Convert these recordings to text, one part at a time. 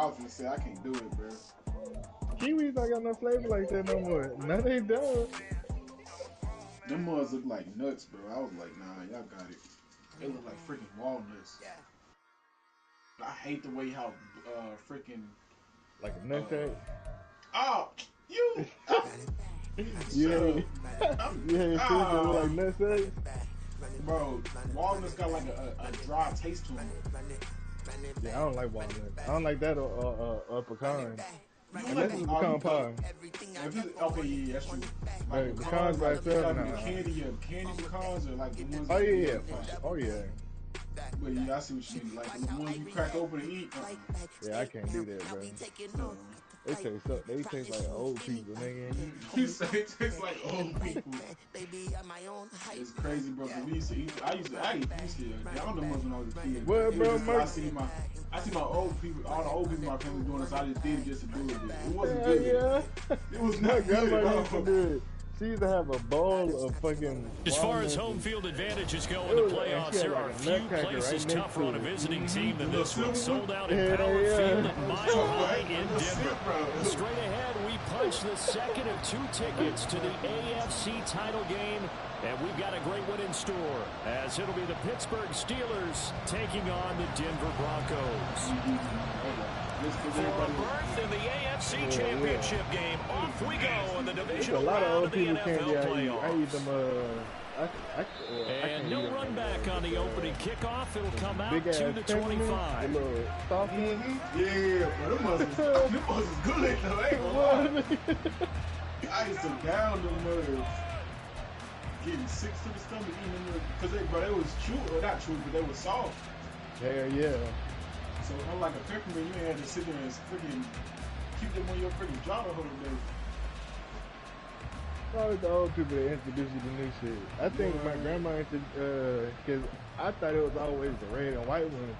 was gonna say I can't do it, bro. Kiwis don't got no flavor like that no more. No, they don't. Them mugs look like nuts, bro. I was like, nah, y'all got it. They look like freaking walnuts. I hate the way how freaking like a nutcracker. Oh, you. Yeah, like nutcrackers. Bro, walnuts got like a dry taste to them. Yeah, I don't like walnuts. I don't like that or pecan. Unless it's pecan pie. Okay, yeah, that's true. Like pecans by itself, nah. Candy pecans or like the ones. Oh yeah. Oh yeah. But yeah, I see what you mean. Like the ones you crack open and eat. Yeah, I can't do that, bro. They taste like old people, nigga. You say it tastes like old people. It's crazy, bro. I used to eat pizza. I don't know much when I was a kid. Well, bro, I see my old people, all the old people in my family doing this. I just did it just to do it. It wasn't good. Yeah. It was not good. Used to do it. She used to have a bowl of fucking. As far as home field advantages go in the playoffs, there are few places tougher on a visiting team than this one. Sold out in Power Field at Mile High in Denver. Straight ahead, we punch the second of 2 tickets to the AFC title game. And we've got a great one in store, as it'll be the Pittsburgh Steelers taking on the Denver Broncos. For a berth in the AFC Championship game, off we go in the Divisional round of the NFL playoffs. And no run back on the opening kickoff. It'll come out to the 25. Yeah, but them was good though. I used to down them mugs. Getting sick to the stomach eating them because they was chew or not chew, but they was soft. Hell yeah. So unlike a peppermint, you ain't had to sit there and freaking keep them on your freaking jaw the whole day. Probably the old people that introduced you to new shit. I think my grandma because I thought it was always the red and white ones.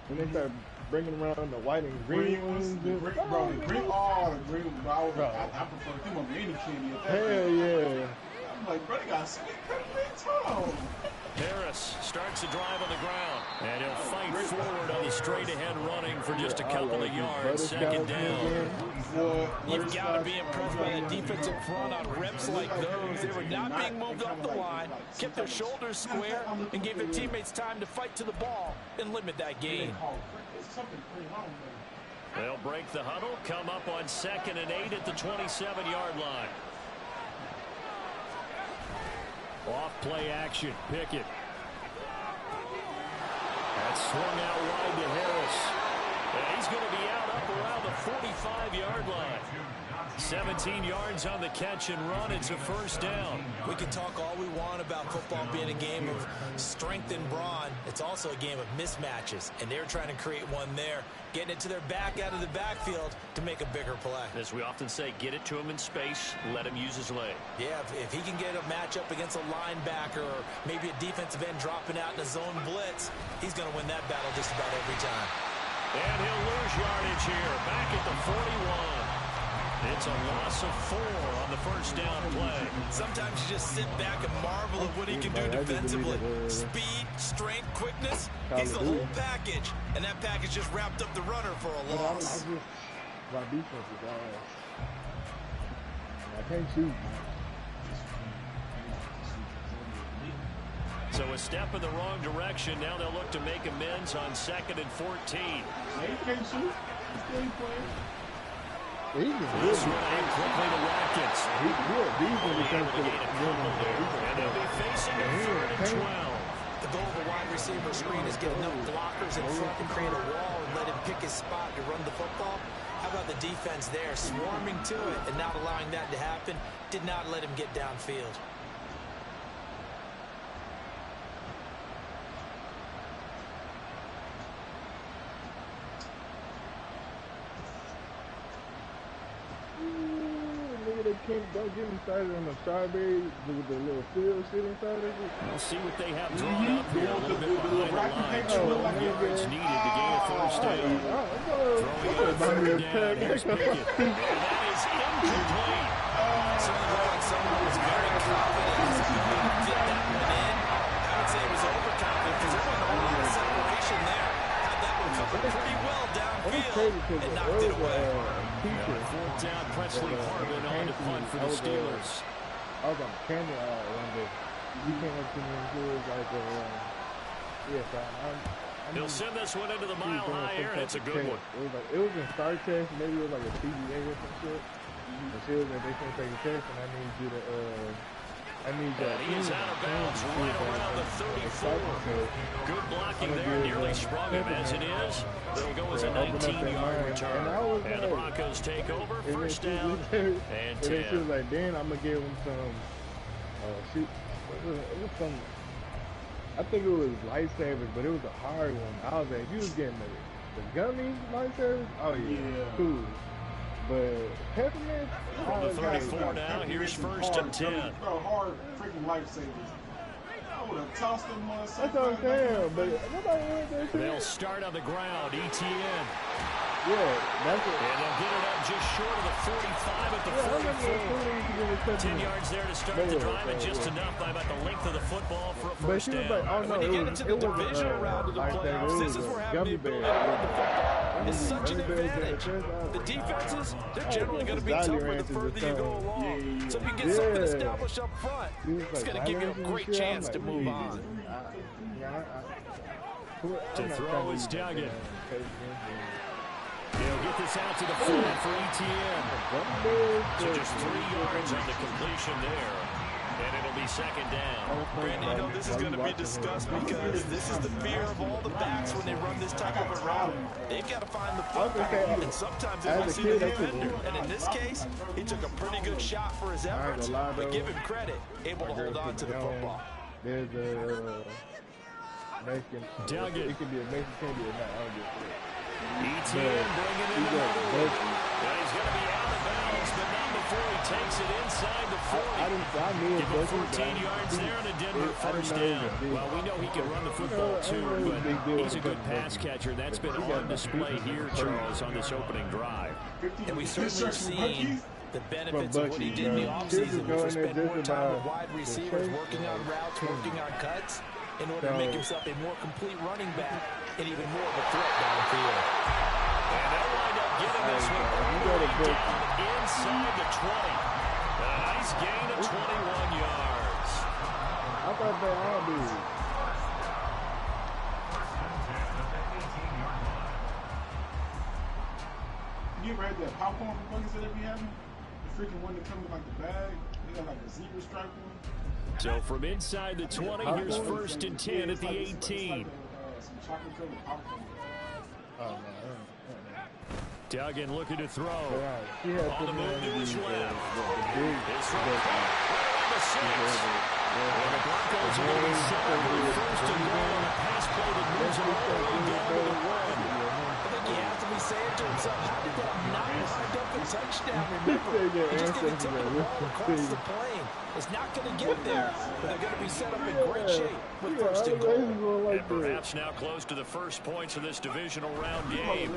When they started bringing around the white and green ones. The green, bro. I prefer them over any candy at that Hell yeah. I'm like, bro, they got sweet peppermint too. Harris starts the drive on the ground, and he'll fight forward on the straight-ahead running for just a couple of yards. Second down. You've got to be impressed by the defensive front on reps like those. They were not being moved off the line, kept their shoulders square, and gave their teammates time to fight to the ball and limit that gain. They'll break the huddle, come up on 2nd and 8 at the 27-yard line. Off play action, Pickett. That's swung out wide to Harris. And he's going to be out up around the 45-yard line. 17 yards on the catch and run. It's a first down. We can talk all we want about football being a game of strength and brawn. It's also a game of mismatches, and they're trying to create one there, getting it to their back out of the backfield to make a bigger play. As we often say, get it to him in space, let him use his leg. Yeah, if he can get a matchup against a linebacker or maybe a defensive end dropping out in a zone blitz, he's going to win that battle just about every time. And he'll lose yardage here, back at the 41. It's a loss of 4 on the first down play. Sometimes you just sit back and marvel at what he can do defensively. Speed, strength, quickness, he's the whole package. And that package just wrapped up the runner for a loss. My defense is ass. I can't shoot. So a step in the wrong direction. Now they'll look to make amends on 2nd and 14. He can't shoot. He's still playing. He's good. This one in quickly to Watkins. He's good. These when he comes to the and they'll be facing a 3rd and 12. The goal of a wide receiver screen is get enough blockers in front to create a wall and let him pick his spot to run the football. How about the defense there, swarming to it and not allowing that to happen? Did not let him get downfield. Don't get me started on the strawberry with the little field shit inside of it. We'll see what they have drawn up here. A little bit behind the line. 12 yards needed to gain a first down. Throwing on 3rd down. Here's Pickett. And that is incomplete. Certainly looked like someone was very confident in his ability to get that one in. I would say it was overconfident because there wasn't a whole lot of separation there. Had that one covered pretty well downfield and knocked it away. Fourth down, Presley Harvin on to punt for the Steelers. I was on camera one day. He came up to me and he was like, He'll send this one into the Mile High Air, and it's a good one. It was in Star Test, maybe it was like a CBA or some shit. And she was like, they can't take a test, and I need you to, he is out of bounds right around the 34. Good blocking there, nearly sprung him as it is. It'll go as a 19-yard return. And the Broncos take over, first down and 10. She was like, then I'm going to give him some, it was some, I think it was lifesavers, but it was a hard one. I was like, if you was getting the gummy lifesavers, oh yeah, cool. But peppermint, from the 34 now, here's first and 10. Hard freaking lifesavers. I would have tossed them. That's what I'm saying, but nobody wanted that shit. They'll start on the ground, ETN. Yeah, that's it. And they'll get it up just short of the 45 at the 44. 10 yards there to start the drive, and just enough by about the length of the football for a first down. Like, oh, no, when you get into the divisional round of the playoffs, this is where having the ability to run the football is such an advantage. The defenses, they're generally going to be tougher the further you go along. So if you get something established up front, it's going to give you a great chance to move on. To throw is Duggan. He'll get this out to the field for ETN. So just 3 yards on the completion there. And it'll be second down. Brandon, you know this is going to be discussed because this is the fear of all the backs when they run this type of a route. They've got to find the football, and sometimes they might see the defender. And in this case, he took a pretty good shot for his efforts, but give him credit, able to hold on to the football. There's a Mexican. Duggan. It can be a Mexican, or not. I don't get it. ETN bringing in another one. He's going to be out of bounds, but not before he takes it inside the 40. Give him 14 yards there and a Denver first down. Well, we know he can run the football too, but he's a good pass catcher. That's been on display here, Charles, on this opening drive. And we certainly seen the benefits of what he did in the offseason, which was spend more time with wide receivers, working on routes, working on cuts, in order to make himself a more complete running back and even more of a threat downfield. And they'll wind up getting this one down inside the 20. A nice gain of 21 yards. I thought they all did. You ever had that popcorn buckets that they be having? The freaking one that comes in like the bag. They got like a zebra stripe one. So from inside the 20, here's first and 10 at the 18. Duggan looking to throw. On the move to his left. It's from the 6. And the Broncos are going to be set up for first and goal on a pass play that moves them all the way down to the 1. I think he has to be saying to himself, how did that not wind up a touchdown? Remember, he's just going to take the ball across the plane. It's not going to get there, but they're going to be set up in great shape with first and goal. And perhaps now close to the first points of this divisional round game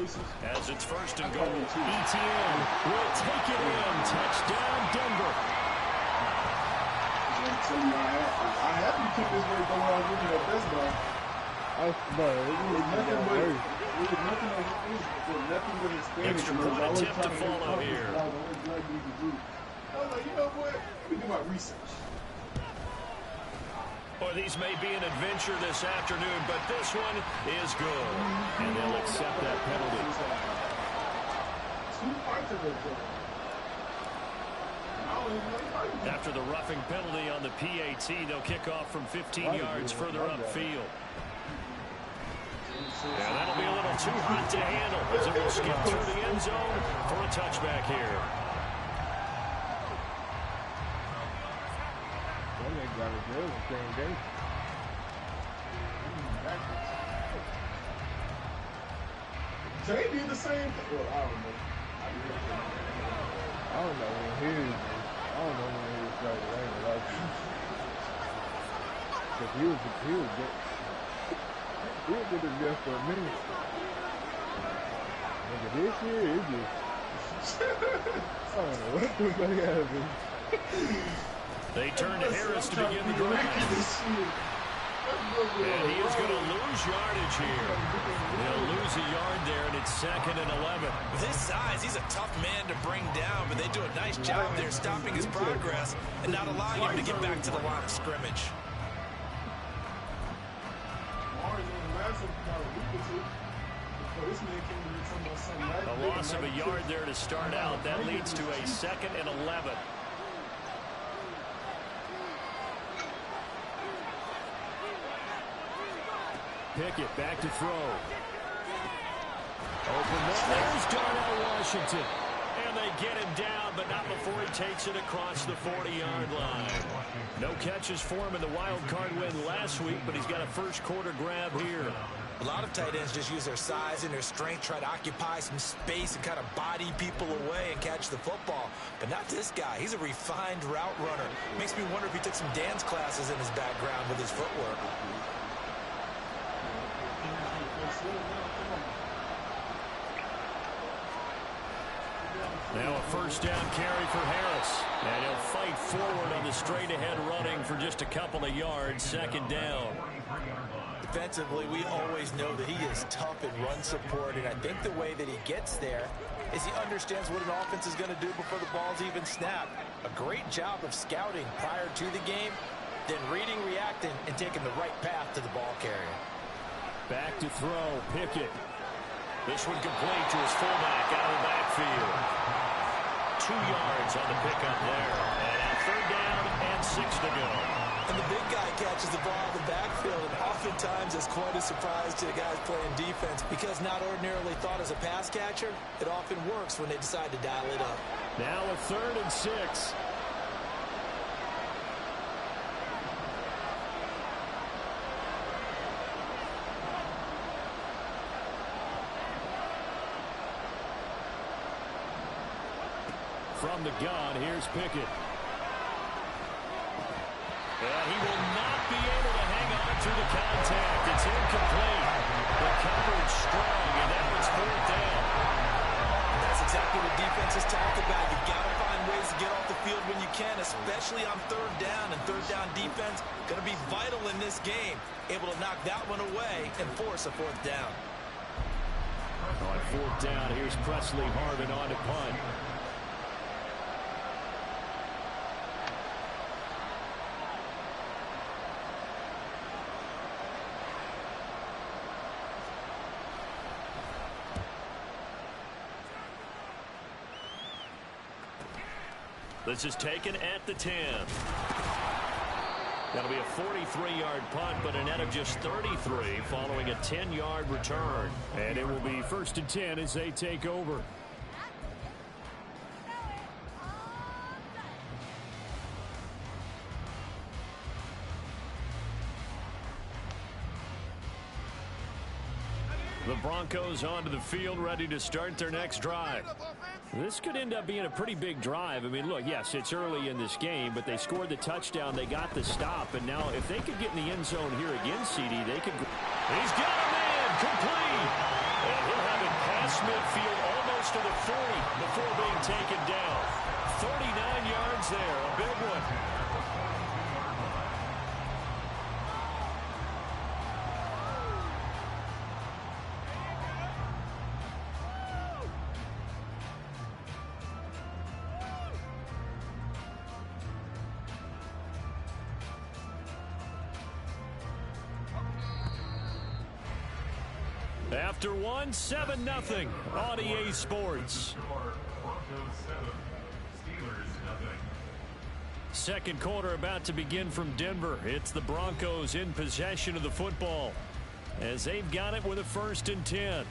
as it's first and goal. ETN will take it in. Touchdown, Denver. I have to keep this way going on looking at Best Buy. Extra point attempt to follow here. I was like, you know what? Let me do my research. Boy, these may be an adventure this afternoon, but this one is good. And they'll accept that penalty. After the roughing penalty on the PAT, they'll kick off from 15 yards further upfield. And that'll be a little too hot to handle as it will skip through the end zone for a touchback here. So they did the same thing. Well, I don't know. I don't know when he was like raining like because he was with him just for a minute. Nigga, this year it just I don't know what the fuck happened. They turn to Harris to begin the drive. And he is going to lose yardage here. He'll lose a yard there, and it's 2nd and 11. With his size, he's a tough man to bring down, but they do a nice job there stopping his progress and not allowing him to get back to the line of scrimmage. A loss of a yard there to start out. That leads to a 2nd and 11. Pickett back to throw. Open one. There's Darnell Washington. And they get him down, but not before he takes it across the 40-yard line. No catches for him in the wild card win last week, but he's got a first quarter grab here. A lot of tight ends just use their size and their strength, try to occupy some space and kind of body people away and catch the football. But not this guy. He's a refined route runner. Makes me wonder if he took some dance classes in his background with his footwork. Now a first down carry for Harris. And he'll fight forward on the straight-ahead running for just a couple of yards. 2nd down. Defensively, we always know that he is tough in run support, and I think the way that he gets there is he understands what an offense is going to do before the ball's even snapped. A great job of scouting prior to the game, then reading, reacting, and taking the right path to the ball carrier. Back to throw, Pickett. This one complete to his fullback out of the backfield. 2 yards on the pickup there. And now 3rd down and 6 to go. And the big guy catches the ball in the backfield, and oftentimes it's quite a surprise to the guys playing defense because not ordinarily thought as a pass catcher, it often works when they decide to dial it up. Now a 3rd and 6. From the gun, here's Pickett. And he will not be able to hang on through the contact. It's incomplete. The coverage strong, and now it's 4th down. That's exactly what defenses talk about. You've got to find ways to get off the field when you can, especially on 3rd down. And 3rd down defense going to be vital in this game. Able to knock that one away and force a 4th down. On 4th down, here's Presley Harvin on to punt. This is taken at the 10. That'll be a 43-yard punt, but a net of just 33 following a 10-yard return. And it will be 1st and 10 as they take over. The Broncos onto the field, ready to start their next drive. This could end up being a pretty big drive. I mean, look, yes, it's early in this game, but they scored the touchdown, they got the stop, and now if they could get in the end zone here again, CD, they could. He's got a man, complete. And he'll have it past midfield, almost to the 40 before being taken down. 39 yards there, a big one. After one, 7-0 on EA Sports. Second quarter about to begin from Denver. It's the Broncos in possession of the football as they've got it with a 1st and 10.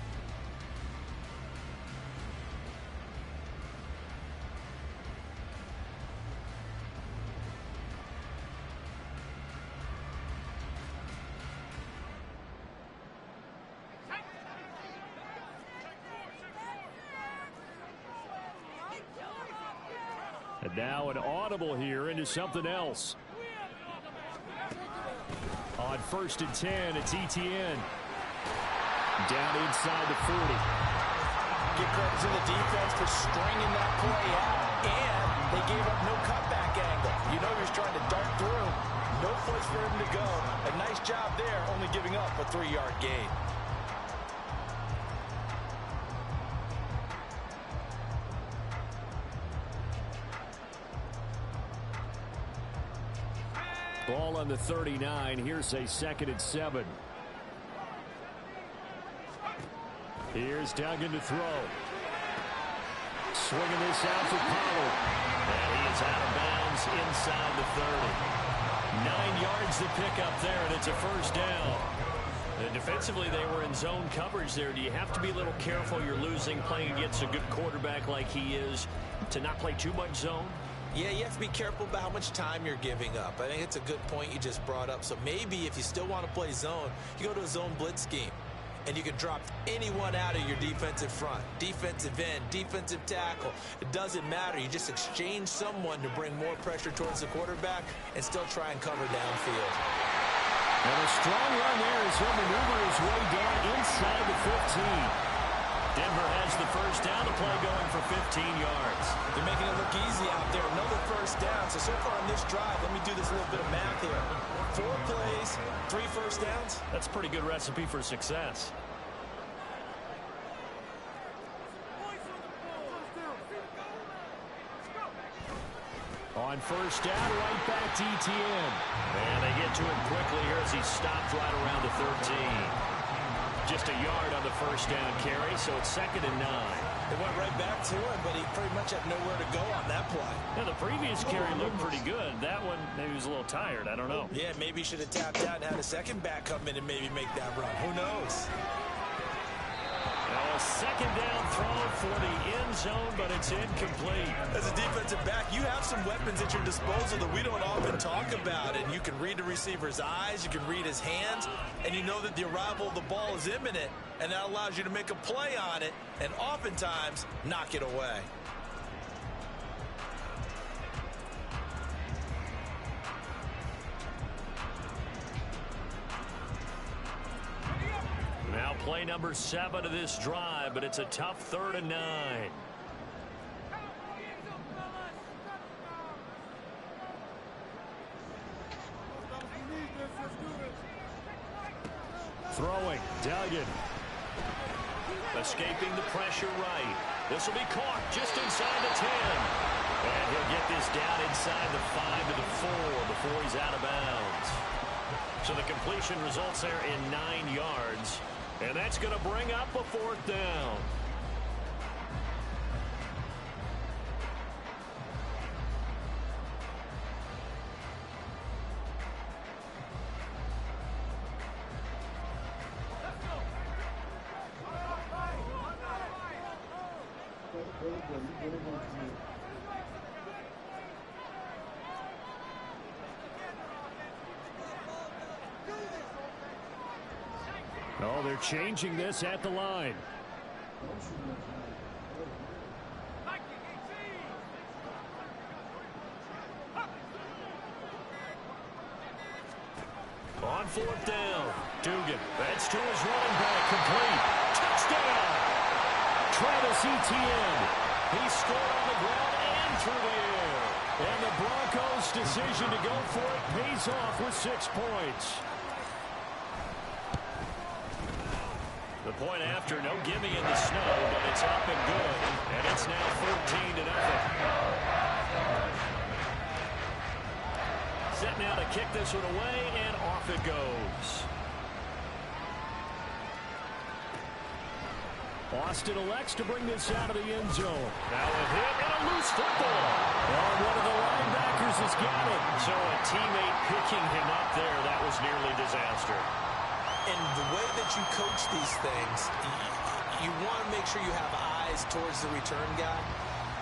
And now an audible here into something else. On 1st and 10, it's Etienne. Down inside the 40. Give credit to the defense for stringing that play out, and they gave up no cutback quarterback angle. You know he's trying to dart through. No place for him to go. A nice job there, only giving up a 3-yard gain. Ball on the 39. Here's a 2nd and 7. Here's Duggan to throw. Swinging this out for Pollard. And he is out of bounds inside the 30. 9 yards to pick up there, and it's a first down. And defensively, they were in zone coverage there. Do you have to be a little careful? You're losing, playing against a good quarterback like he is, to not play too much zone? Yeah, you have to be careful about how much time you're giving up. I think it's a good point you just brought up. So maybe if you still want to play zone, you go to a zone blitz scheme. And you can drop anyone out of your defensive front. Defensive end, defensive tackle. It doesn't matter. You just exchange someone to bring more pressure towards the quarterback and still try and cover downfield. And a strong run there as he'll maneuver his way down inside the 15. Denver has the first down. The play going for 15 yards. They're making it look easy out there. Another first down. So far on this drive, let me do this little bit of math here. 4 plays, 3 first downs. That's a pretty good recipe for success. On first down, right back to Etienne. And they get to him quickly here as he stopped right around the 13. Just a yard on the first down carry, so it's 2nd and 9. They went right back to him, but he pretty much had nowhere to go on that play. Yeah, the previous carry looked pretty good. That one, maybe he was a little tired. I don't know. Yeah, maybe he should have tapped out and had a second back come in and maybe make that run. Who knows? Now a 2nd down throw for the end zone, but it's incomplete. As a defensive back, you have some weapons at your disposal that we don't often talk about. And you can read the receiver's eyes, you can read his hands, and you know that the arrival of the ball is imminent, and that allows you to make a play on it and oftentimes knock it away. Now play number 7 of this drive, but it's a tough 3rd and 9. Throwing, Duggan. Escaping the pressure right. This will be caught just inside the 10. And he'll get this down inside the 5 to the 4 before he's out of bounds. So the completion results there in 9 yards. And that's going to bring up a 4th down. Oh, they're changing this at the line. On 4th down, Dugan. That's to his running back, complete. Touchdown! Travis Etienne. He scored on the ground and through the air. And the Broncos' decision to go for it pays off with 6 points. The point after, no gimme in the snow, but it's up and good. And it's now 14-0. Set now to kick this one away, and off it goes. Austin elects to bring this out of the end zone. Now a hit and a loose football. Oh, one of the linebackers has got it. So a teammate picking him up there, that was nearly disaster. And the way that you coach these things, you want to make sure you have eyes towards the return guy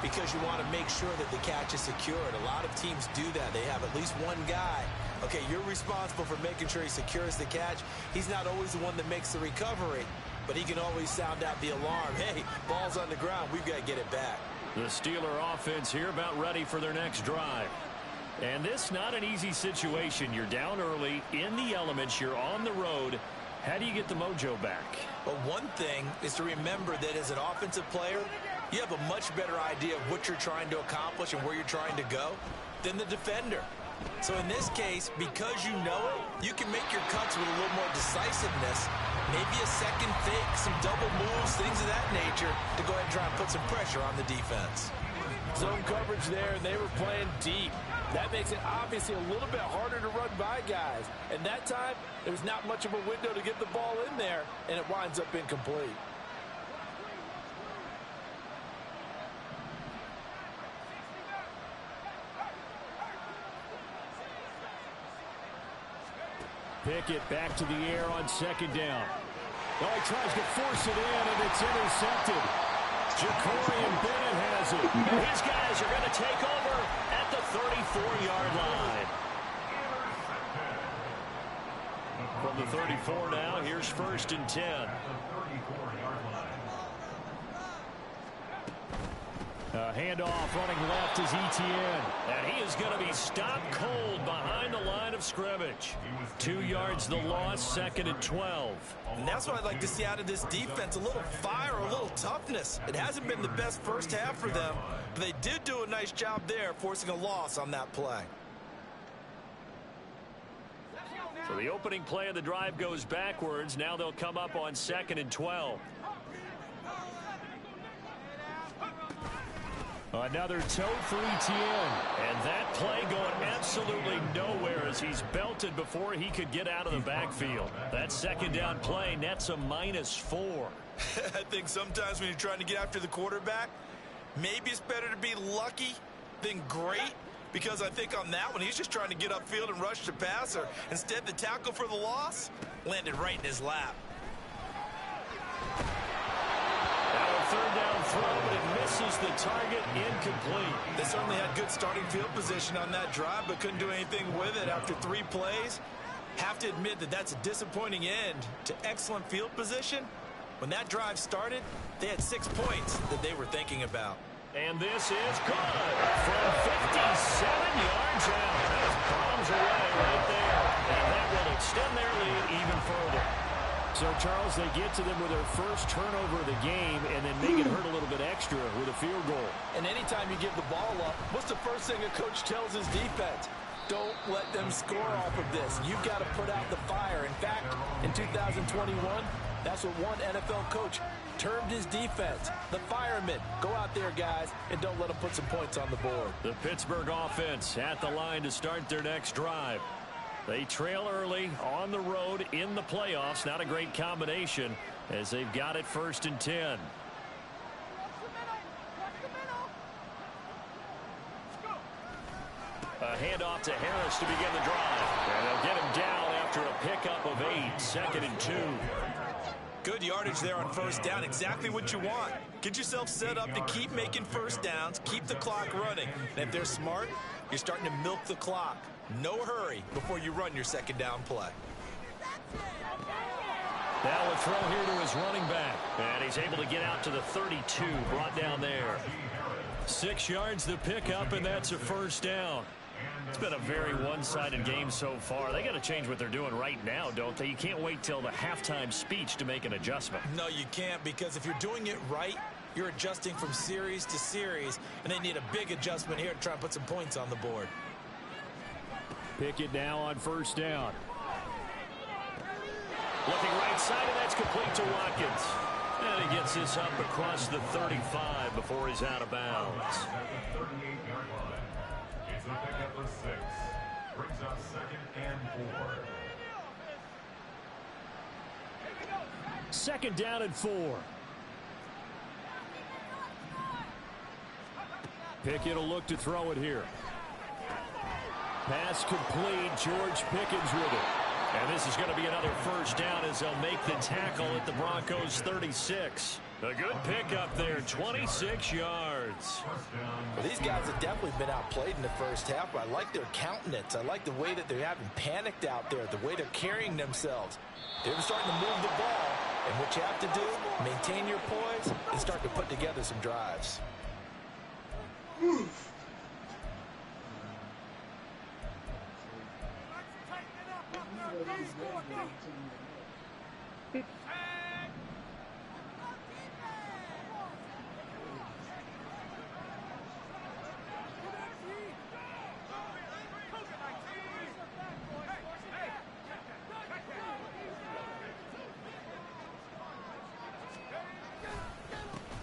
because you want to make sure that the catch is secured. A lot of teams do that. They have at least one guy. Okay, you're responsible for making sure he secures the catch. He's not always the one that makes the recovery, but he can always sound out the alarm. Hey, ball's on the ground. We've got to get it back. The Steeler offense here about ready for their next drive. And this not an easy situation. You're down early, in the elements, you're on the road. How do you get the mojo back? Well, one thing is to remember that as an offensive player, you have a much better idea of what you're trying to accomplish and where you're trying to go than the defender. So in this case, because you know it, you can make your cuts with a little more decisiveness, maybe a second fake, some double moves, things of that nature to go ahead and try and put some pressure on the defense. Zone coverage there, and they were playing deep. That makes it obviously a little bit harder to run by guys. And that time, there's not much of a window to get the ball in there, and it winds up incomplete. Pickett back to the air on second down. Oh, he tries to force it in, and it's intercepted. Jacorian Bennett has it. And his guys are going to take over at the 34-yard line. From the 34 now, here's 1st and 10. Handoff running left is Etienne. And he is going to be stopped cold behind the line of scrimmage. 2 yards the loss, 2nd and 12. And that's what I'd like to see out of this defense, a little fire, a little toughness. It hasn't been the best first half for them, but they did do a nice job there, forcing a loss on that play. So the opening play of the drive goes backwards. Now they'll come up on 2nd and 12. Another toe for Etienne. And that play going absolutely nowhere as he's belted before he could get out of the backfield. That 2nd down play nets a -4. I think sometimes when you're trying to get after the quarterback, maybe it's better to be lucky than great. Because I think on that one, he's just trying to get upfield and rush the passer. Instead, the tackle for the loss landed right in his lap. Now a 3rd down throw, but it misses the target, incomplete. They certainly had good starting field position on that drive, but couldn't do anything with it after 3 plays. Have to admit that that's a disappointing end to excellent field position. When that drive started, they had 6 points that they were thinking about. And this is good from 57 yards out. That bombs away right there. And that will extend their lead even further. So, Charles, they get to them with their first turnover of the game and then make it hurt a little bit extra with a field goal. And anytime you give the ball up, what's the first thing a coach tells his defense? Don't let them score off of this. You've got to put out the fire. In fact, in 2021, that's what one NFL coach termed his defense, the firemen. Go out there, guys, and don't let them put some points on the board. The Pittsburgh offense at the line to start their next drive. They trail early on the road in the playoffs. Not a great combination as they've got it 1st and 10. A handoff to Harris to begin the drive. And they'll get him down after a pickup of 8, 2nd and 2. Good yardage there on 1st down. Exactly what you want. Get yourself set up to keep making 1st downs, keep the clock running. And if they're smart, you're starting to milk the clock. No hurry before you run your 2nd down play. Now a throw here to his running back. And he's able to get out to the 32, brought down there. 6 yards the pickup, and that's a 1st down. It's been a very one-sided game so far. They got to change what they're doing right now, don't they? You can't wait till the halftime speech to make an adjustment. No, you can't, because if you're doing it right, you're adjusting from series to series, and they need a big adjustment here to try and put some points on the board. Pickett now on 1st down. Looking right side, and that's complete to Watkins. And he gets this up across the 35 before he's out of bounds. Pickup of 6 brings up 2nd and 4. 2nd down and 4. Pickett will look to throw it here. Pass complete. George Pickens with it. And this is going to be another 1st down as they'll make the tackle at the Broncos 36. A good pickup there, 26 yards. Well, these guys have definitely been outplayed in the 1st half, but I like their countenance. I like the way that they haven't panicked out there, the way they're carrying themselves. They're starting to move the ball, and what you have to do, maintain your poise and start to put together some drives.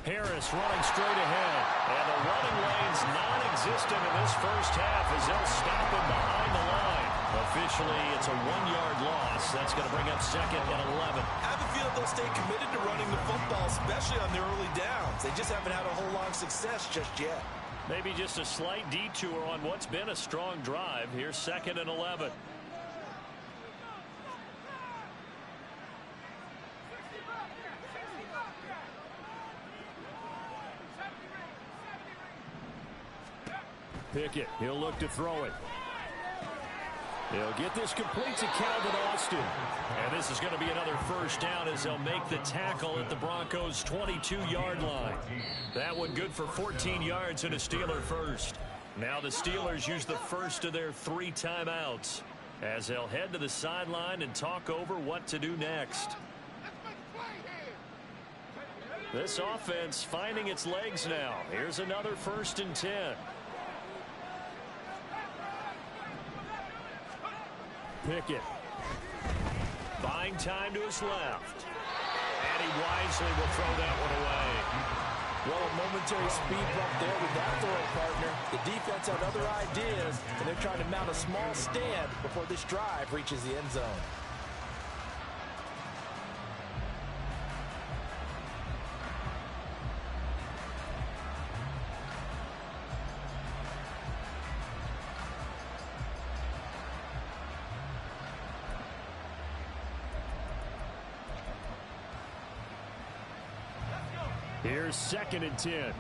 Harris running straight ahead. And the running lane's non-existent in this first half as they'll stop him behind the line. Officially, it's a 1-yard loss. That's going to bring up 2nd and 11. I have a feeling they'll stay committed to running the football, especially on their early downs. They just haven't had a whole lot of success just yet. Maybe just a slight detour on what's been a strong drive. Here's 2nd and 11. Pickett, he'll look to throw it. He'll get this complete to Calvin Austin. And this is going to be another first down as they'll make the tackle at the Broncos' 22-yard line. That one good for 14 yards and a Steeler first. Now the Steelers use the first of their 3 timeouts as they'll head to the sideline and talk over what to do next. This offense finding its legs now. Here's another 1st and 10. Pickett buying time to his left, and he wisely will throw that one away. Well, a momentary speed bump there with that throwing partner. The defense had other ideas, and they're trying to mount a small stand before this drive reaches the end zone. Here's 2nd and 10.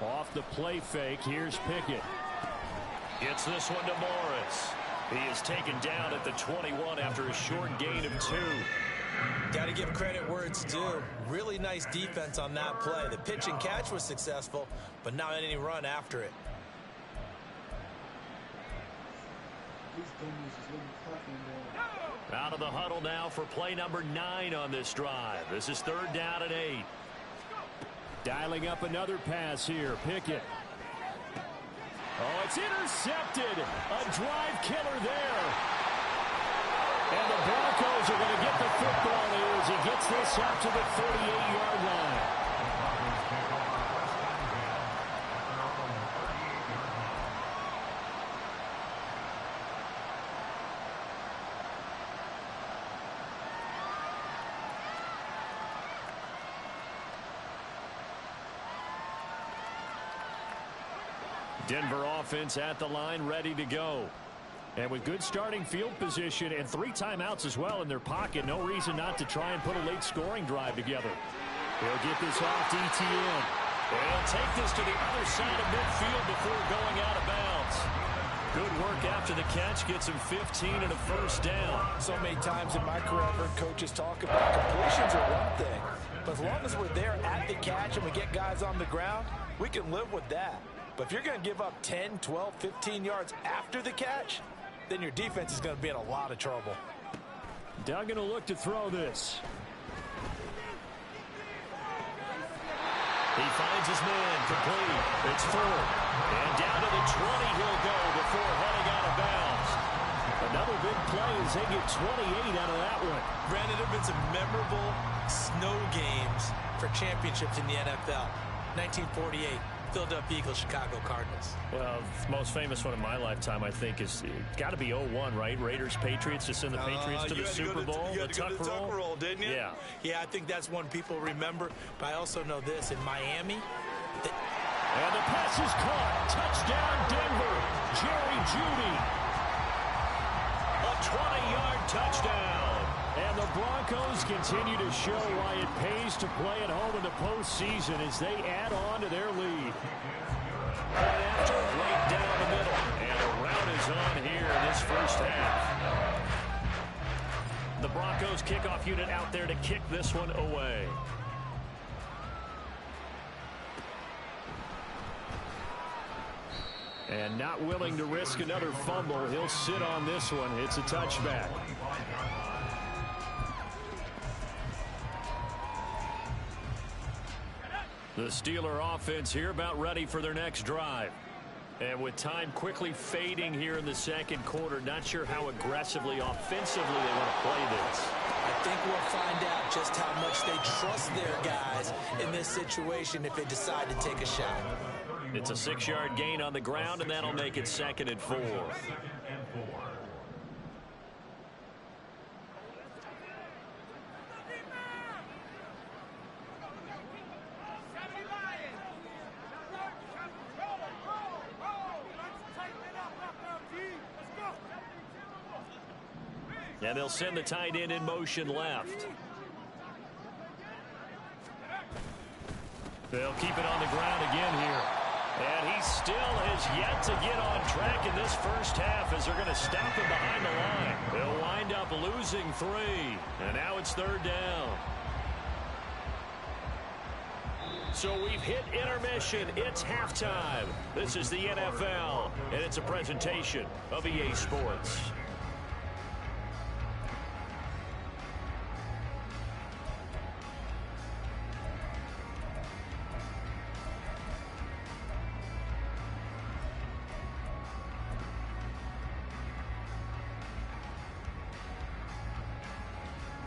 Off the play fake, here's Pickett. Gets this one to Morris. He is taken down at the 21 after a short gain of 2. Got to give credit where it's due. Really nice defense on that play. The pitch and catch was successful, but not any run after it. Out of the huddle now for play number 9 on this drive. This is 3rd down and 8. Dialing up another pass here. Pickett. Oh, it's intercepted. A drive killer there. And the Broncos are going to get the football here as he gets this up to the 38-yard line. Denver offense at the line, ready to go. And with good starting field position and 3 timeouts as well in their pocket, no reason not to try and put a late scoring drive together. He'll get this off to ETN. And he'll take this to the other side of midfield before going out of bounds. Good work after the catch, gets him 15 and a first down. So many times in my career I've heard coaches talk about completions are one thing. But as long as we're there at the catch and we get guys on the ground, we can live with that. But if you're going to give up 10, 12, 15 yards after the catch, then your defense is going to be in a lot of trouble. Duggan will look to throw this. He finds his man complete. It's 4. And down to the 20 he'll go before heading out of bounds. Another big play as they get 28 out of that one. Brandon, there have been some memorable snow games for championships in the NFL. 1948. Philadelphia Eagles, Chicago Cardinals. Well, the most famous one in my lifetime, I think, is got to be 01, right? Raiders, Patriots, to send the Patriots to the Super Bowl. You had to go to the Tuck roll, didn't you? Yeah. Yeah, I think that's one people remember. But I also know this. In Miami. And the pass is caught. Touchdown, Denver. Jerry Jeudy. A 20-yard touchdown. And the Broncos continue to show why it pays to play at home in the postseason as they add on to their lead. Right after, right down the middle. And a rout is on here in this first half. The Broncos kickoff unit out there to kick this one away. And not willing to risk another fumble, he'll sit on this one. It's a touchback. The Steeler offense here about ready for their next drive. And with time quickly fading here in the second quarter, not sure how aggressively, offensively they want to play this. I think we'll find out just how much they trust their guys in this situation if they decide to take a shot. It's a 6-yard gain on the ground, and that'll make it 2nd and 4. And they'll send the tight end in motion left. They'll keep it on the ground again here. And he still has yet to get on track in this first half as they're going to stop him behind the line. They'll wind up losing 3. And now it's 3rd down. So we've hit intermission. It's halftime. This is the NFL, and it's a presentation of EA Sports.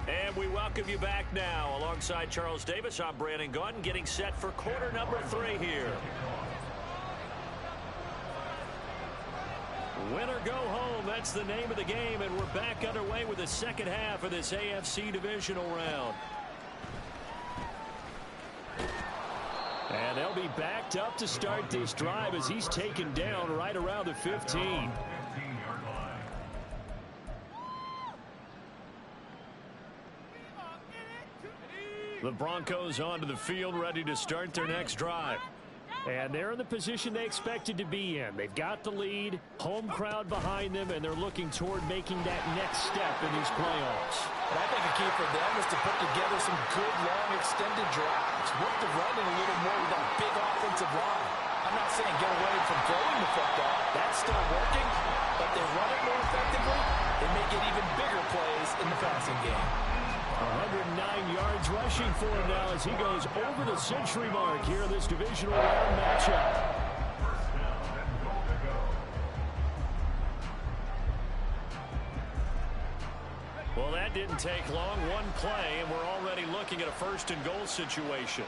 And we welcome you back now. Alongside Charles Davis, I'm Brandon Gunn, getting set for quarter number 3 here. Win or go home, that's the name of the game, and we're back underway with the second half of this AFC Divisional round. And they'll be backed up to start this drive as he's taken down right around the 15. The Broncos onto the field, ready to start their next drive. And they're in the position they expected to be in. They've got the lead, home crowd behind them, and they're looking toward making that next step in these playoffs. And I think a key for them is to put together some good, long, extended drives. Work the running a little more with that big offensive line. I'm not saying get away from throwing the football. That's still working, but they run it more effectively. They may get even bigger plays in the passing game. 109 yards rushing for him now as he goes over the century mark here in this divisional round matchup. Well, that didn't take long. One play, and we're already looking at a 1st and goal situation.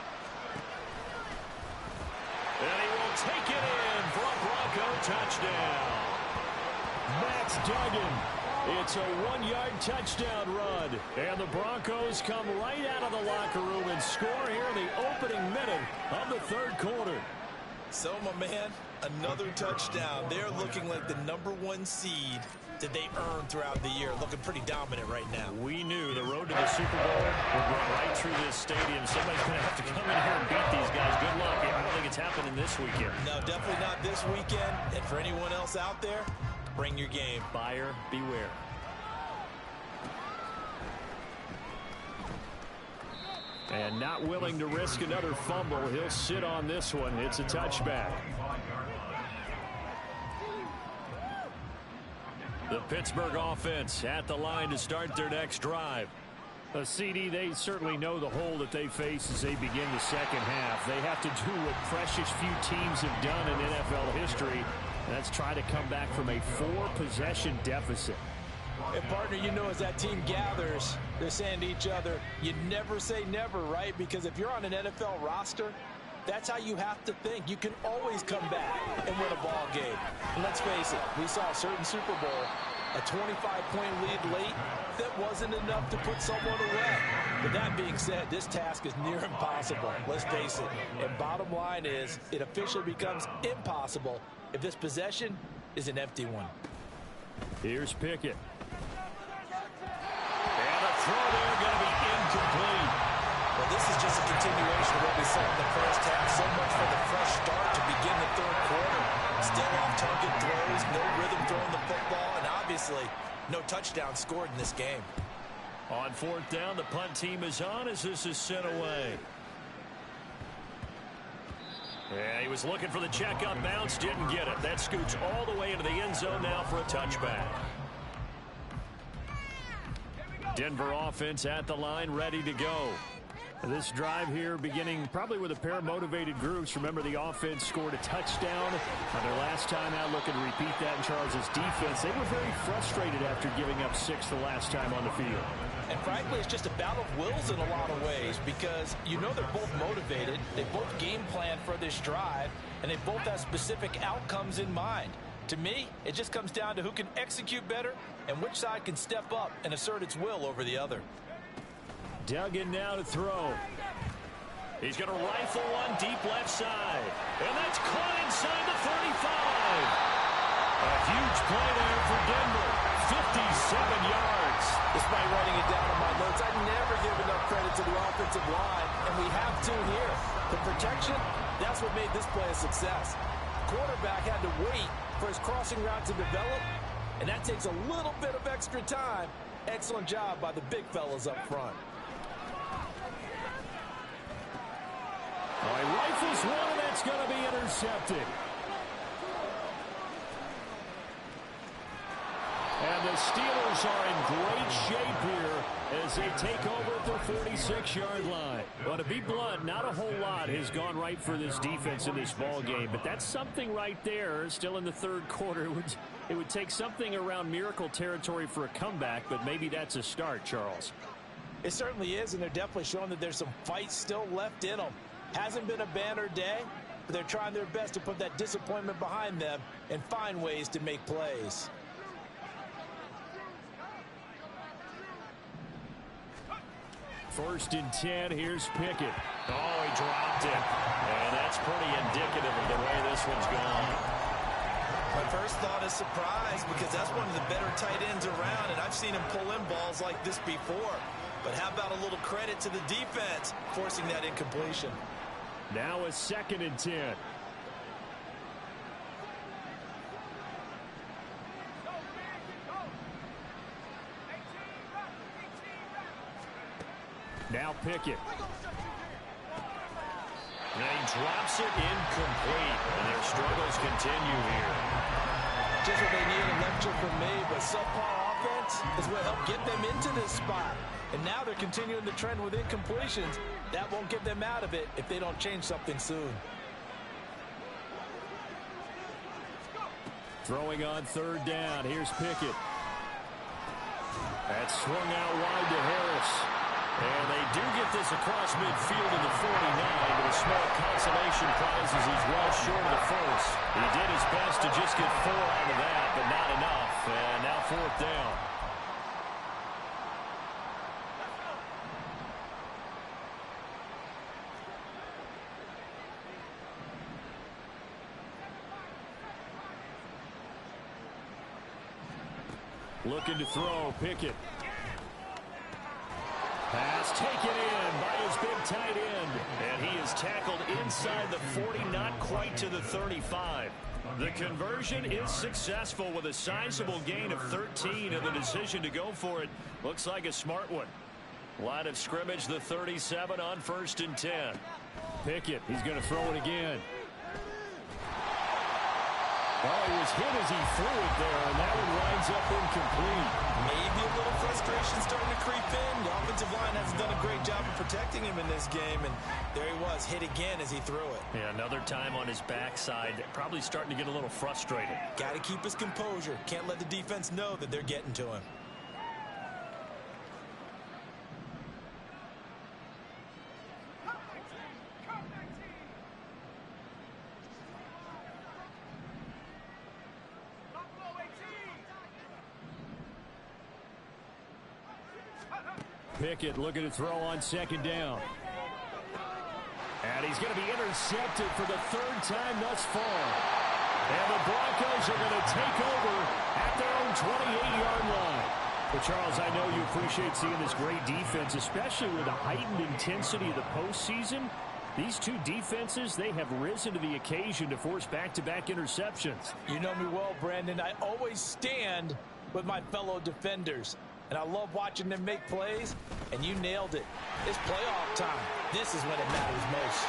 And he will take it in for a Bronco touchdown. Max Duggan. It's a 1-yard touchdown run. And the Broncos come right out of the locker room and score here in the opening minute of the 3rd quarter. So, my man, another touchdown. They're looking like the #1 seed that they earned throughout the year. Looking pretty dominant right now. We knew the road to the Super Bowl would run right through this stadium. Somebody's going to have to come in here and beat these guys. Good luck. I don't think it's happening this weekend. No, definitely not this weekend. And for anyone else out there, bring your game. Buyer beware. And not willing to risk another fumble. He'll sit on this one. It's a touchback. The Pittsburgh offense at the line to start their next drive. A CD, they certainly know the hole that they face as they begin the second half. They have to do what precious few teams have done in NFL history. That's try to come back from a 4-possession deficit. And, partner, you know, as that team gathers, they're saying to each other, you never say never, right? Because if you're on an NFL roster, that's how you have to think. You can always come back and win a ball game. And let's face it, we saw a certain Super Bowl, a 25-point lead late, that wasn't enough to put someone away. But that being said, this task is near impossible. Let's face it. And bottom line is, it officially becomes impossible if this possession is an empty one. Here's Pickett. And a throw there going to be incomplete. Well, this is just a continuation of what we saw in the first half. So much for the fresh start to begin the 3rd quarter. Still off-target throws, no rhythm throwing the football, and obviously no touchdown scored in this game. On 4th down, the punt team is on as this is sent away. Yeah, he was looking for the check-up bounce, didn't get it. That scoots all the way into the end zone now for a touchback. Denver offense at the line, ready to go. This drive here beginning probably with a pair of motivated groups. Remember, the offense scored a touchdown on their last time out. Looking to repeat that in Charles' defense. They were very frustrated after giving up 6 the last time on the field. And frankly, it's just a battle of wills in a lot of ways because you know they're both motivated. They both game plan for this drive, and they both have specific outcomes in mind. To me, it just comes down to who can execute better and which side can step up and assert its will over the other. Dug in now to throw. He's going to rifle one deep left side. And that's caught inside the 35. A huge play there for Denver. 57 yards. Despite writing it down on my notes, I never give enough credit to the offensive line, and we have to here. The protection, that's what made this play a success. Quarterback had to wait for his crossing route to develop, and that takes a little bit of extra time. Excellent job by the big fellas up front. He rifles one, and that's going to be intercepted. And the Steelers are in great shape here as they take over at their 46-yard line. Well, to be blunt, not a whole lot has gone right for this defense in this ball game, but that's something right there. Still in the third quarter, it would take something around miracle territory for a comeback, but maybe that's a start, Charles. It certainly is, and they're definitely showing that there's some fight still left in them. Hasn't been a banner day, but they're trying their best to put that disappointment behind them and find ways to make plays. First and 10, here's Pickett. Oh, he dropped it. And that's pretty indicative of the way this one's gone. My first thought is surprise because that's one of the better tight ends around, and I've seen him pull in balls like this before. But how about a little credit to the defense forcing that incompletion? Now a 2nd and 10. Now Pickett. And he drops it incomplete. And their struggles continue here. Just what they need, a lecture from me, but subpar offense is what helped get them into this spot. And now they're continuing the trend with incompletions. That won't get them out of it if they don't change something soon. Throwing on 3rd down. Here's Pickett. That's swung out wide to Harris. And they do get this across midfield in the 49, but a small consolation prize as he's well short of the first. He did his best to just get 4 out of that, but not enough. And now 4th down. Looking to throw, Pickett. Pass taken in by his big tight end. And he is tackled inside the 40, not quite to the 35. The conversion is successful with a sizable gain of 13, and the decision to go for it looks like a smart one. Line of scrimmage, the 37 on 1st and 10. Pickett, he's going to throw it again. Oh, he was hit as he threw it there, and that one winds up incomplete. Maybe a little frustration starting to creep in. The offensive line hasn't done a great job of protecting him in this game, and there he was, hit again as he threw it. Yeah, another time on his backside, probably starting to get a little frustrated. Got to keep his composure. Can't let the defense know that they're getting to him. Pickett looking to throw on 2nd down. And he's going to be intercepted for the 3rd time thus far. And the Broncos are going to take over at their own 28-yard line. Well, Charles, I know you appreciate seeing this great defense, especially with the heightened intensity of the postseason. These two defenses, they have risen to the occasion to force back-to-back interceptions. You know me well, Brandon. I always stand with my fellow defenders. And I love watching them make plays, and you nailed it. It's playoff time. This is when it matters most.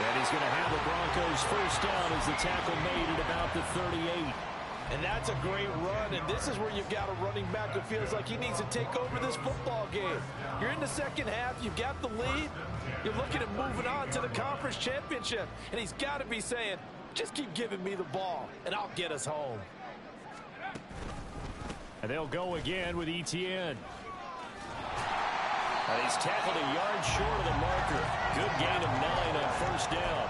And he's going to have the Broncos 1st down as the tackle made at about the 38. And that's a great run, and this is where you've got a running back who feels like he needs to take over this football game. You're in the second half, you've got the lead, you're looking at moving on to the conference championship, and he's got to be saying, just keep giving me the ball, and I'll get us home. And they'll go again with Etienne. And he's tackled a yard short of the marker. Good gain of 9 on first down.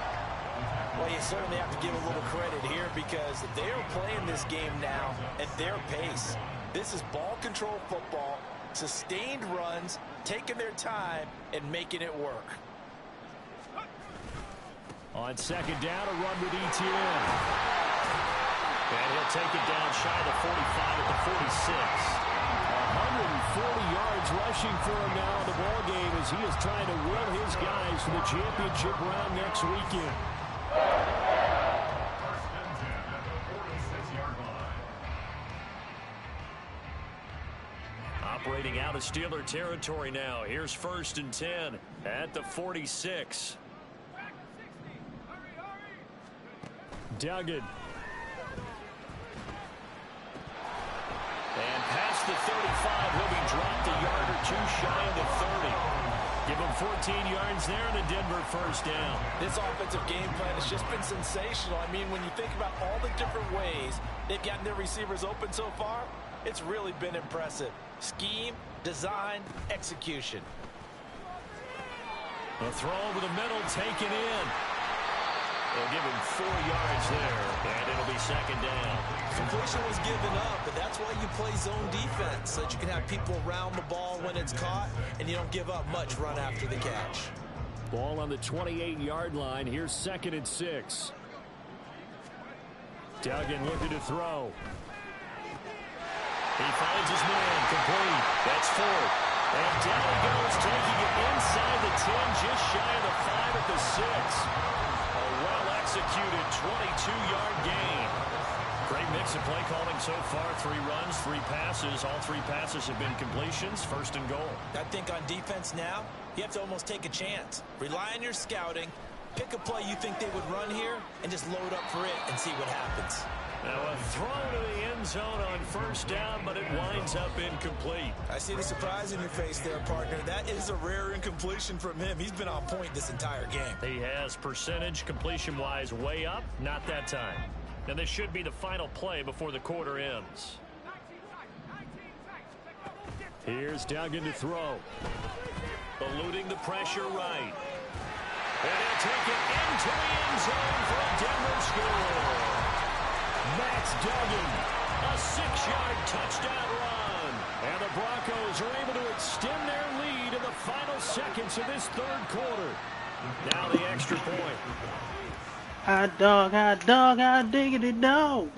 Well, you certainly have to give a little credit here because they're playing this game now at their pace. This is ball control football, sustained runs, taking their time, and making it work. On second down, a run with Etienne. And he'll take it down shy of the 45 at the 46. 140 yards rushing for him now in the ball game as he is trying to will his guys to the championship round next weekend. Operating out of Steeler territory now. Here's 1st and 10 at the 46. Duggan. And past the 35, he'll be dropped a yard or two shy of the 30. Give him 14 yards there and a Denver first down. This offensive game plan has just been sensational. I mean, when you think about all the different ways they've gotten their receivers open so far, it's really been impressive. Scheme, design, execution. A throw over the middle, taken in. They'll give him 4 yards there, and it'll be second down. Completion was given up, but that's why you play zone defense, so that you can have people around the ball when it's caught, and you don't give up much run after the catch. Ball on the 28-yard line. Here's 2nd and 6. Duggan looking to throw. He finds his man, complete. That's 4th. And down he goes, taking it inside the 10, just shy of the 5 at the 6. A well-executed 22-yard gain. Great mix of play calling so far. 3 runs, 3 passes. All 3 passes have been completions. 1st and goal. I think on defense now, you have to almost take a chance. Rely on your scouting. Pick a play you think they would run here and just load up for it and see what happens. Now a throw to the end zone on 1st down, but it winds up incomplete. I see the surprise in your face there, partner. That is a rare incompletion from him. He's been on point this entire game. He has percentage completion-wise way up, not that time. And this should be the final play before the quarter ends. Here's Duggan to throw. Eluding the pressure right. And he'll take it into the end zone for a Denver score. Max Duggan, a 6-yard touchdown run. And the Broncos are able to extend their lead in the final seconds of this 3rd quarter. Now the extra point. Hot dog, hot diggity dog.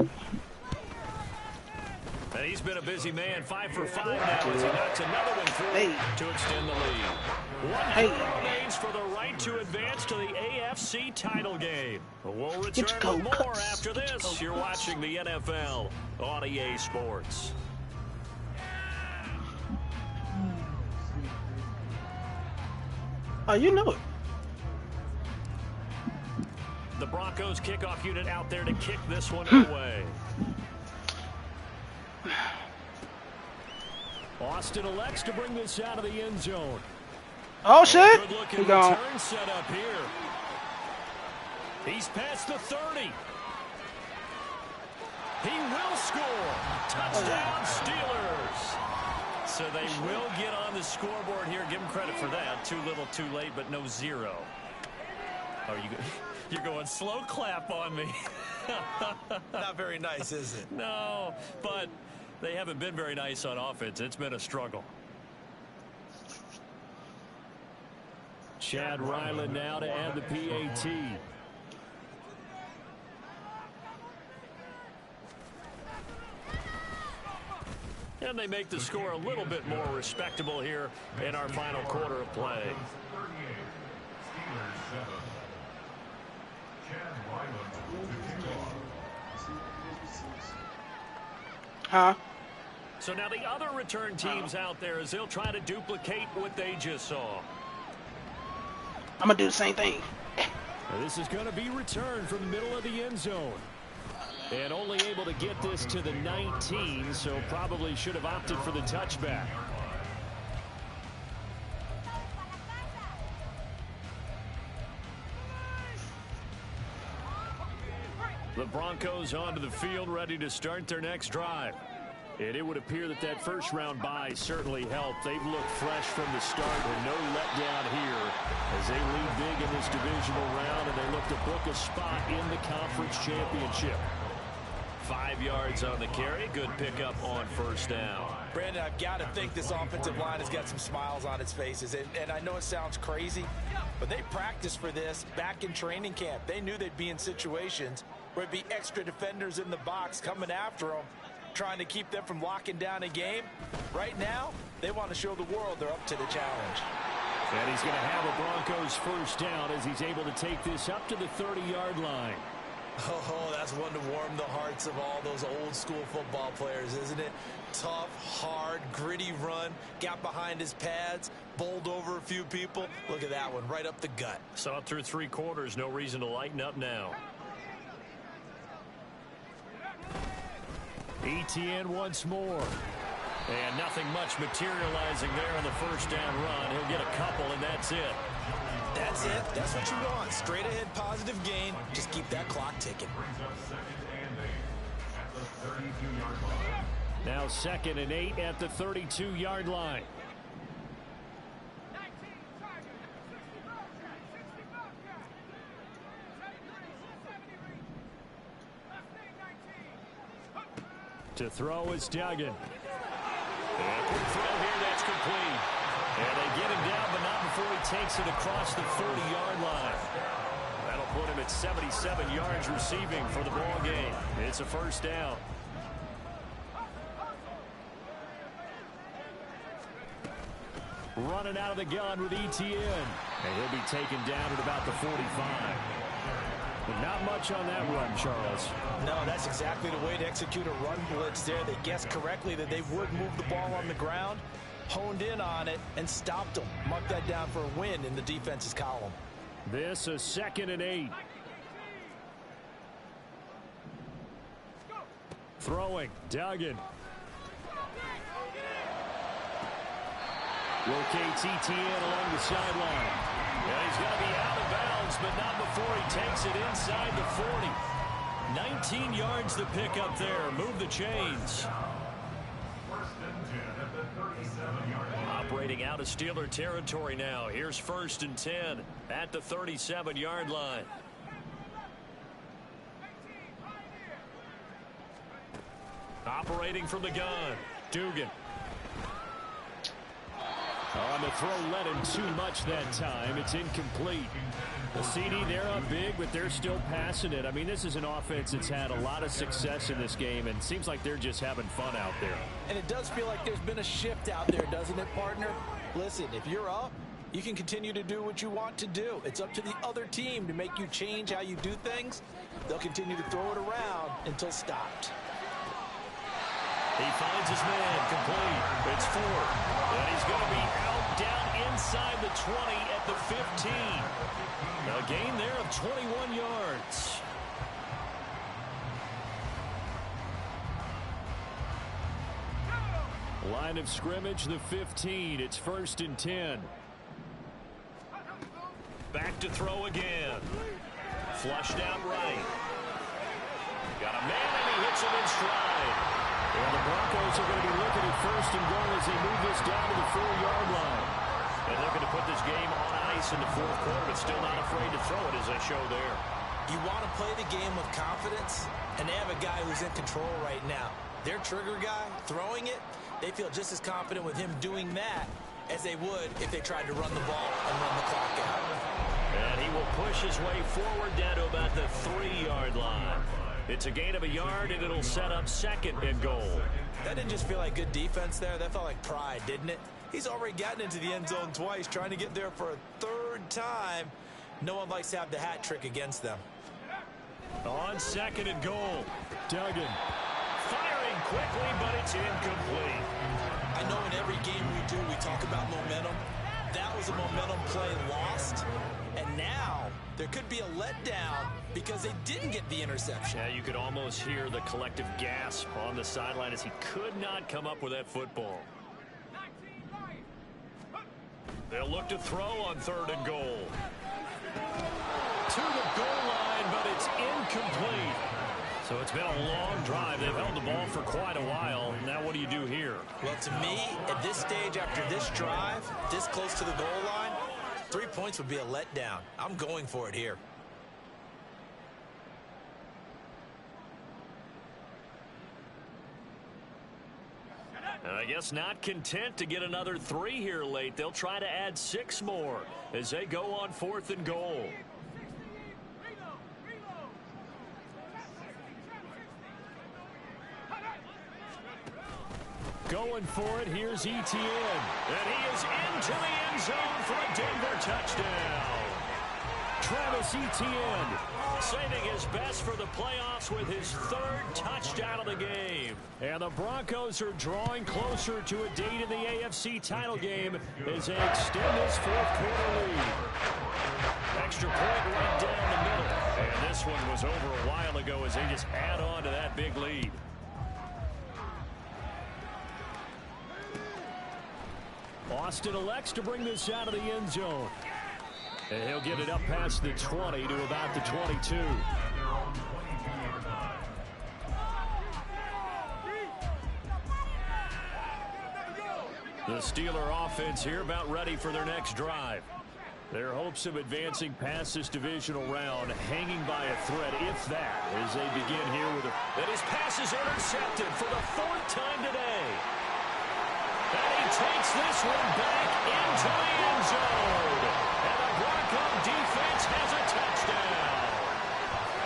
And he's been a busy man, 5 for 5 now as he knocks another one through to extend the lead. 1 quarter remains for the right to advance to the AFC title game. We'll return with more after this. You're watching the NFL on EA Sports. Oh, you know it. The Broncos kickoff unit out there to kick this one away. Austin elects to bring this out of the end zone. Oh, shit. Good return set up here. He's past the 30. He will score. Touchdown, Steelers. So they will get on the scoreboard here. Give them credit for that. Too little, too late, but no 0. Oh, you're going slow clap on me. Not very nice, is it? No, but they haven't been very nice on offense. It's been a struggle. Chad Ryland now to add the PAT. And they make the score a little bit more respectable here in our final quarter of play. Huh? So now the other return teams out there as they'll try to duplicate what they just saw. I'm going to do the same thing. Now this is going to be returned from the middle of the end zone. And only able to get this to the 19, so probably should have opted for the touchback. The Broncos onto the field, ready to start their next drive. And it would appear that that first-round bye certainly helped. They've looked fresh from the start and no letdown here as they lead big in this divisional round, and they look to book a spot in the conference championship. 5 yards on the carry. Good pickup on first down. Brandon, I've got to think this offensive line has got some smiles on its faces. And I know it sounds crazy, but they practiced for this back in training camp. They knew they'd be in situations where it'd be extra defenders in the box coming after them, trying to keep them from locking down a game. Right now, they want to show the world they're up to the challenge. And he's going to have a Broncos first down as he's able to take this up to the 30-yard line. Oh, that's one to warm the hearts of all those old school football players, isn't it? Tough, hard, gritty run, got behind his pads, bowled over a few people. Look at that one, right up the gut. Saw through 3 quarters, no reason to lighten up now. ETN once more. And nothing much materializing there on the first down run. He'll get a couple, and that's it. That's it. That's what you want. Straight ahead positive gain. Just keep that clock ticking. Now 2nd and 8 at the 32-yard line. To throw is Duggan. And quick throw here, that's complete. And they get him down, but not before he takes it across the 30-yard line. That'll put him at 77 yards receiving for the ball game. It's a first down. Running out of the gun with ETN. And he'll be taken down at about the 45. But not much on that run, Charles. No, that's exactly the way to execute a run blitz there. They guessed correctly that they would move the ball on the ground, honed in on it, and stopped them. Mark that down for a win in the defense's column. This is 2nd and 8. Throwing, Duggan. Rotates ETN along the sideline. And he's going to be out of bounds, but not before he takes it inside the 40. 19 yards to pick up there. Move the chains. Operating out of Steeler territory now. Here's 1st and 10 at the 37-yard line. Operating from the gun, Dugan. On the throw, led him too much that time. It's incomplete. The CD, they're up big, but they're still passing it. I mean, this is an offense that's had a lot of success in this game, and it seems like they're just having fun out there. And it does feel like there's been a shift out there, doesn't it, partner? Listen, if you're up, you can continue to do what you want to do. It's up to the other team to make you change how you do things. They'll continue to throw it around until stopped. He finds his man, complete. It's 4. And he's going to be out down inside the 20 at the 15. A gain there of 21 yards. Line of scrimmage, the 15. It's 1st and 10. Back to throw again. Flushed out right. Got a man, and he hits him in stride. And the Broncos are going to be looking at 1st and goal as they move this down to the 4-yard line. And looking to put this game on ice in the 4th quarter, but still not afraid to throw it as they show there. You want to play the game with confidence, and they have a guy who's in control right now. Their trigger guy, throwing it, they feel just as confident with him doing that as they would if they tried to run the ball and run the clock out. And he will push his way forward down to about the 3-yard line. It's a gain of a yard, and it'll set up 2nd and goal. That didn't just feel like good defense there. That felt like pride, didn't it? He's already gotten into the end zone twice, trying to get there for a 3rd time. No one likes to have the hat trick against them. On 2nd and goal, Duggan. Firing quickly, but it's incomplete. I know in every game we do, we talk about momentum. That was a momentum play lost. And now there could be a letdown because they didn't get the interception. Yeah, you could almost hear the collective gasp on the sideline as he could not come up with that football. They'll look to throw on 3rd and goal. To the goal line, but it's incomplete. So it's been a long drive. They've held the ball for quite a while. Now what do you do here? Well, to me, at this stage after this drive, this close to the goal line, 3 points would be a letdown. I'm going for it here. I guess not content to get another 3 here late. They'll try to add 6 more as they go on 4th and goal. Going for it, here's Etienne. And he is into the end zone for a Denver touchdown. Travis Etienne saving his best for the playoffs with his 3rd touchdown of the game. And the Broncos are drawing closer to a date in the AFC title game as they extend this 4th quarter lead. Extra point right down the middle. And this one was over a while ago as they just add on to that big lead. Austin elects to bring this out of the end zone. And he'll get it up past the 20 to about the 22. The Steeler offense here about ready for their next drive. Their hopes of advancing past this divisional round hanging by a thread, if that, as they begin here with a... And his pass is intercepted for the 4th time today. And he takes this one back into the end zone. And the Bronco defense has a touchdown.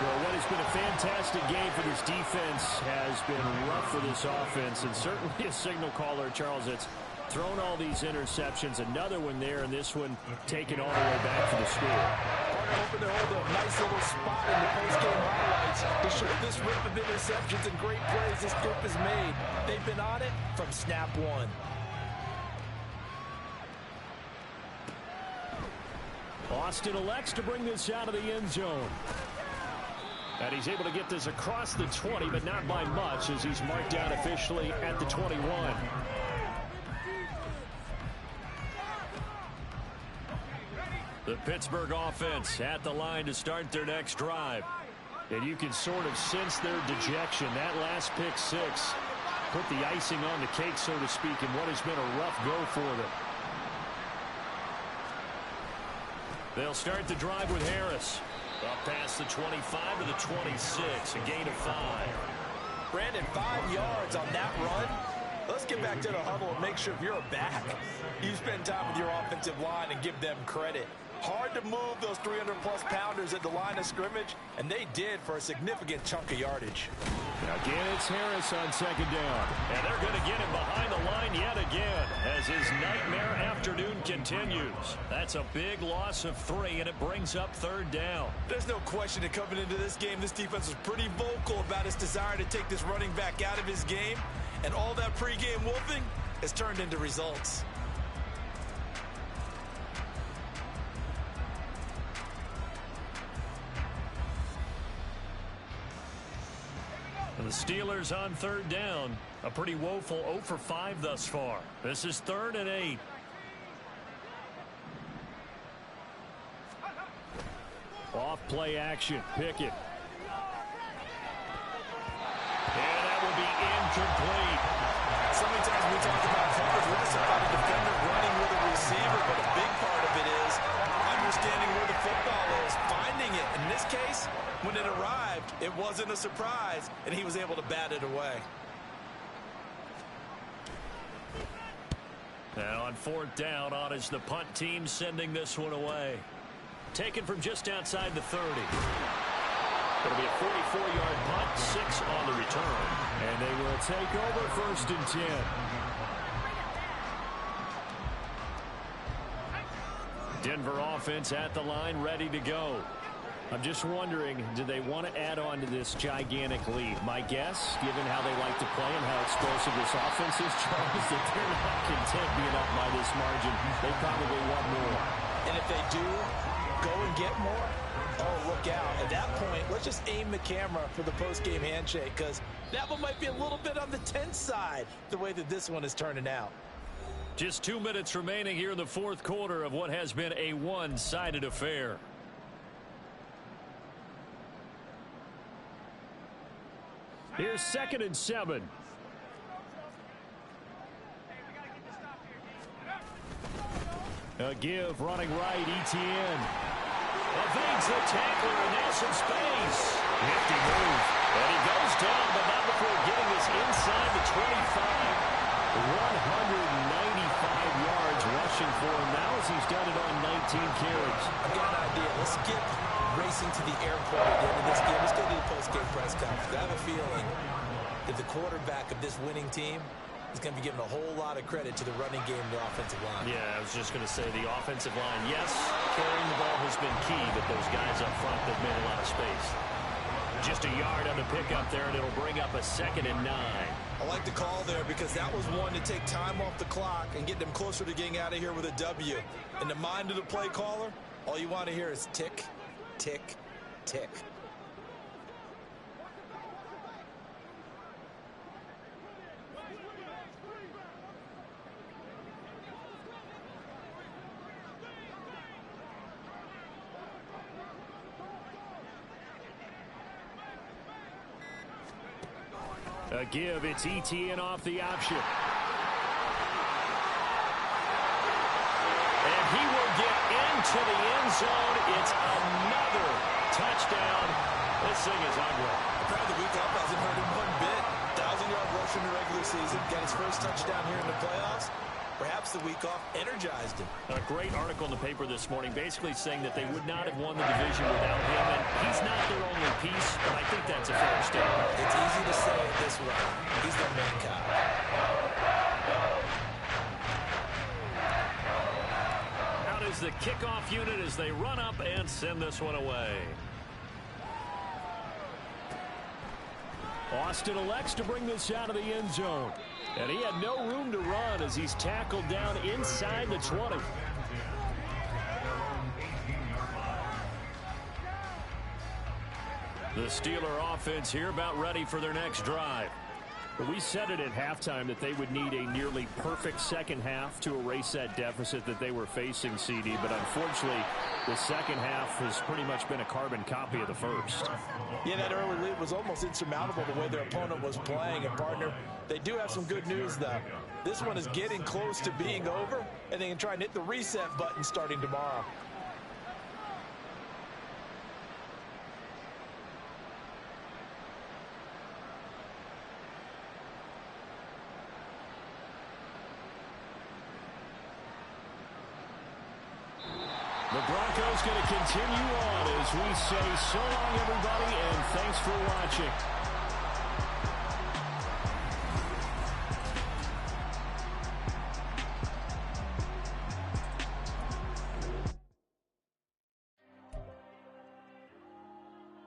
Well, what has been a fantastic game for this defense has been rough for this offense. And certainly a signal caller, Charles, that's thrown all these interceptions. Another one there, and this one taken all the way back for the score. Partner hoping to hold a nice little spot in the post-game highlights to show this rip of interceptions and great plays this group has made. They've been on it from snap 1. Austin elects to bring this out of the end zone. And he's able to get this across the 20, but not by much as he's marked down officially at the 21. The Pittsburgh offense at the line to start their next drive. And you can sort of sense their dejection. That last pick 6 put the icing on the cake, so to speak, in what has been a rough go for them. They'll start the drive with Harris. Up past the 25 to the 26, a gain of 5. Brandon, 5 yards on that run. Let's get back to the huddle and make sure if you're a back, you spend time with your offensive line and give them credit. Hard to move those 300-plus pounders at the line of scrimmage, and they did for a significant chunk of yardage. Again, it's Harris on 2nd down. And they're going to get him behind the line yet again as his nightmare afternoon continues. That's a big loss of 3, and it brings up 3rd down. There's no question that coming into this game, this defense was pretty vocal about its desire to take this running back out of his game, and all that pregame wolfing has turned into results. And the Steelers on 3rd down. A pretty woeful 0 for 5 thus far. This is 3rd and 8. Off play action. Pickett. And that will be incomplete. So many times we talk about coverage, we're just about a defender running with a receiver, but a big part of it is understanding where the football is, finding it. In this case, when it arrived, it wasn't a surprise, and he was able to bat it away. Now on 4th down, on is the punt team sending this one away. Taken from just outside the 30. It'll be a 44-yard punt, 6 on the return. And they will take over 1st and 10. Denver offense at the line, ready to go. I'm just wondering, do they want to add on to this gigantic lead? My guess, given how they like to play and how explosive this offense is, Charles, that they're not content being up by this margin. They probably want more. And if they do go and get more, oh, look out. At that point, let's just aim the camera for the post-game handshake, because that one might be a little bit on the tense side, the way that this one is turning out. Just 2 minutes remaining here in the fourth quarter of what has been a one-sided affair. Here's 2nd and 7. A give, running right, Etienne. Evades the tackler, and there's some space. Nifty move. And he goes down, but not before getting this inside the 25. 195 yards rushing for him now as he's done it on 19 carries. I've got an idea. Let's skip racing to the airport at the end of this game. Let's go to the post-game press conference. I have a feeling that the quarterback of this winning team is going to be given a whole lot of credit to the running game and the offensive line. Yeah, I was just going to say the offensive line, yes, carrying the ball has been key, but those guys up front, they've made a lot of space. Just a yard on the pickup there, and it'll bring up a 2nd and 9. I like the call there because that was one to take time off the clock and get them closer to getting out of here with a W. In the mind of the play caller, all you want to hear is tick, tick, tick. A give, it's Etienne off the option. And he will get into the end zone. It's another touchdown. This thing is ugly. Apparently the week off hasn't hurt him one bit. 1,000-yard rush in the regular season. Got his first touchdown here in the playoffs. Perhaps the week off energized him. A great article in the paper this morning basically saying that they would not have won the division without him. And he's not their only piece, but I think that's a fair statement. It's easy to say it this way. He's their main guy. Out is the kickoff unit as they run up and send this one away. Austin elects to bring this out of the end zone. And he had no room to run as he's tackled down inside the 20. The Steeler offense here about ready for their next drive. But we said it at halftime that they would need a nearly perfect second half to erase that deficit that they were facing, CD. But unfortunately, the second half has pretty much been a carbon copy of the first. Yeah, that early lead was almost insurmountable the way their opponent was playing. And, partner, they do have some good news, though. This one is getting close to being over, and they can try and hit the reset button starting tomorrow. The Broncos going to continue on as we say so long, everybody, and thanks for watching.